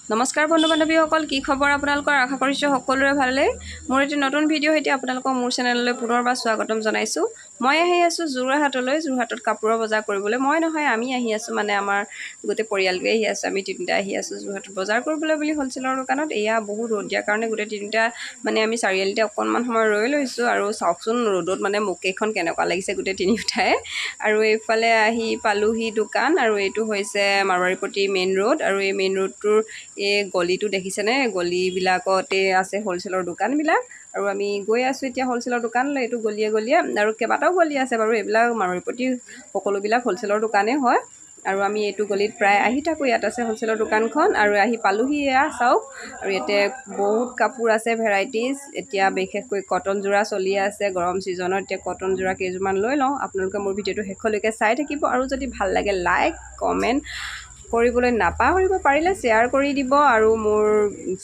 নমস্কাৰ বন্ধু বান্ধৱীসকল, কি খবৰ আপোনালোকৰ? আশা কৰিছোঁ সকলোৰে ভালেই। মোৰ এটি নতুন ভিডিঅ' সৈতে আপোনালোকক মোৰ চেনেললৈ পুনৰবাৰ স্বাগতম জনাইছোঁ। মই আহি আছোঁ যোৰহাটলৈ, যোৰহাটত কাপোৰৰ বজাৰ কৰিবলৈ। মই নহয়, আমি আহি আছোঁ, মানে আমাৰ গোটেই পৰিয়ালটোৱে আহি আছোঁ। আমি তিনিটা আহি আছোঁ যোৰহাটত বজাৰ কৰিবলৈ বুলি হ'লচেলৰ দোকানত। এয়া বহুত ৰ'দ দিয়াৰ কাৰণে গোটেই তিনিটা মানে আমি চাৰিআলিতে অকণমান সময় ৰৈ লৈছোঁ। আৰু চাওকচোন ৰ'দত মানে মুখকেইখন কেনেকুৱা লাগিছে গোটেই তিনিওটাই। আৰু এইফালে আহি পালোহি দোকান, আৰু এইটো হৈছে মাৰোৱাৰীপট্টি মেইন ৰোড। আৰু এই মেইন ৰোডটোৰ এই গলিটো দেখিছেনে? গলিবিলাকতে আছে হ'লচেলৰ দোকানবিলাক। আৰু আমি গৈ আছোঁ এতিয়া হ'লচেলৰ দোকানলৈ। এইটো গলিয়ে গলিয়ে আৰু কেইবাটাও গলি আছে বাৰু। এইবিলাক মাৰোৱাৰীপট্টি সকলোবিলাক হ'লচেলৰ দোকানেই হয়। আৰু আমি এইটো গলিত প্ৰায় আহি থাকোঁ। ইয়াত আছে হ'লচেলৰ দোকানখন, আৰু আহি পালোহি। এয়া চাওক, আৰু ইয়াতে বহুত কাপোৰ আছে, ভেৰাইটিজ। এতিয়া বিশেষকৈ কটন যোৰা চলি আছে গৰম ছিজনত। এতিয়া কটন যোৰা কেইযোৰমান লৈ লওঁ। আপোনালোকে মোৰ ভিডিঅ'টো শেষলৈকে চাই থাকিব, আৰু যদি ভাল লাগে লাইক কমেণ্ট কৰিবলৈ নাপাহৰিব। পাৰিলে শ্বেয়াৰ কৰি দিব, আৰু মোৰ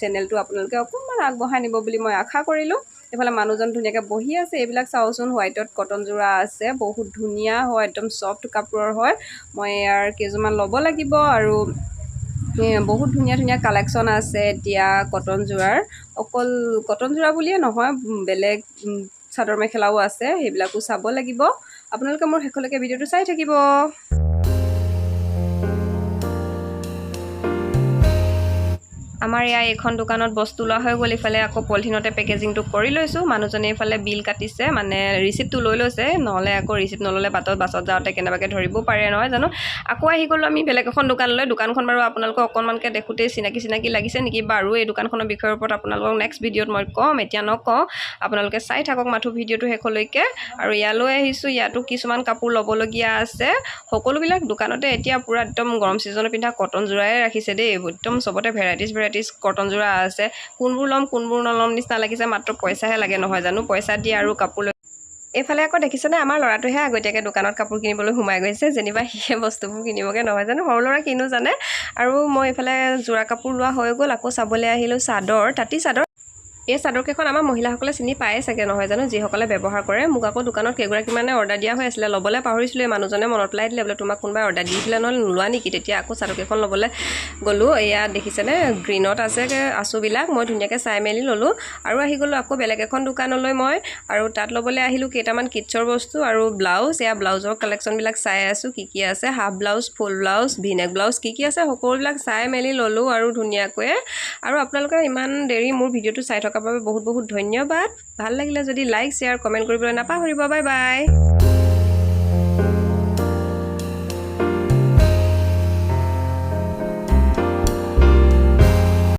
চেনেলটো আপোনালোকে অকণমান আগবঢ়াই নিব বুলি মই আশা কৰিলোঁ। এইফালে মানুহজন ধুনীয়াকৈ বহি আছে। এইবিলাক চাওঁচোন, হোৱাইটত কটন যোৰা আছে, বহুত ধুনীয়া হয়, একদম ছফ্ট কাপোৰৰ হয়। মই ইয়াৰ কেইযোৰমান ল'ব লাগিব। আৰু বহুত ধুনীয়া ধুনীয়া কালেকশ্যন আছে এতিয়া কটন যোৰাৰ। অকল কটন যোৰা বুলিয়ে নহয়, বেলেগ চাদৰ মেখেলাও আছে, সেইবিলাকো চাব লাগিব। আপোনালোকে মোৰ শেষলৈকে ভিডিঅ'টো চাই থাকিব। আমাৰ এইখন দোকানত বস্তু লোৱা হৈ গ'ল। ইফালে আকৌ পলিথিনতে পেকেজিংটো কৰি লৈছোঁ। মানুহজনে এইফালে বিল কাটিছে, মানে ৰিচিপ্টটো লৈ লৈছে, নহ'লে আকৌ ৰিচিপ্ট নল'লে বাছত যাওঁতে কেনেবাকৈ ধৰিব পাৰে নহয় জানো। আকৌ আহি গ'লোঁ আমি বেলেগ এখন দোকানলৈ। দোকানখন বাৰু আপোনালোকক অকণমানকৈ দেখোঁতেই চিনাকি লাগিছে নেকি বাৰু? এই দোকানখনৰ বিষয়ৰ ওপৰত আপোনালোকক নেক্সট ভিডিঅ'ত মই ক'ম, এতিয়া নকওঁ। আপোনালোকে চাই থাকক মাথো ভিডিঅ'টো শেষলৈকে। আৰু ইয়ালৈ আহিছোঁ, ইয়াতো কিছুমান কাপোৰ ল'বলগীয়া আছে। সকলোবিলাক দোকানতে এতিয়া পূৰা একদম গৰম ছিজনত পিন্ধা কটন যোৰাই ৰাখিছে দেই। একদম চবতে ভেৰাইটিজ কটন যোৰা আছে। কোনবোৰ ল'ম কোনবোৰ নল'ম নিচিনা লাগিছে, মাত্ৰ পইচাহে লাগে নহয় জানো। পইচা দি আৰু কাপোৰ লৈ এইফালে আকৌ দেখিছেনে, আমাৰ ল'ৰাটোহে আগতীয়াকৈ দোকানত কাপোৰ কিনিবলৈ সোমাই গৈছে। যেনিবা সিয়ে বস্তুবোৰ কিনিবগৈ নহয় জানো, সৰু ল'ৰা কিনো জানে। আৰু মই এইফালে যোৰা কাপোৰ লোৱা হৈ গ'ল। আকৌ চাবলৈ আহিলোঁ চাদৰ, তাঁতী চাদৰ। এই চাদৰকেইখন আমাৰ মহিলাসকলে চিনি পায়ে চাগে নহয় জানো, যিসকলে ব্যৱহাৰ কৰে। মোক আকৌ দোকানত কেইগৰাকীমানে অৰ্ডাৰ দিয়া হৈ আছিলে, ল'বলৈ পাহৰিছিলোঁ। এই মানুহজনে মনত পেলাই দিলে, বোলে তোমাক কোনোবাই অৰ্ডাৰ দিছিলে, নহ'লে নোলোৱা নেকি? তেতিয়া আকৌ চাদৰকেইখন ল'বলৈ গ'লোঁ। এয়া দেখিছেনে, গ্ৰীণত আছে আঁচুবিলাক। মই ধুনীয়াকৈ চাই মেলি ল'লোঁ, আৰু আহি গ'লোঁ আকৌ বেলেগ এখন দোকানলৈ মই। আৰু তাত ল'বলৈ আহিলোঁ কেইটামান কিডছৰ বস্তু আৰু ব্লাউজ। এয়া ব্লাউজৰ কালেকশ্যনবিলাক চাই আছোঁ, কি আছে, হাফ ব্লাউজ, ফুল ব্লাউজ, ভিনেক ব্লাউজ, কি আছে সকলোবিলাক চাই মেলি ল'লোঁ আৰু ধুনীয়াকৈ। আৰু আপোনালোকে ইমান দেৰি মোৰ ভিডিঅ'টো চাই থকাৰ বাবে বহুত বহুত ধন্যবাদ। ভাল লাগিলে যদি লাইক শ্বেয়াৰ কমেণ্ট কৰিবলৈ নাপাহৰিব। Bye bye.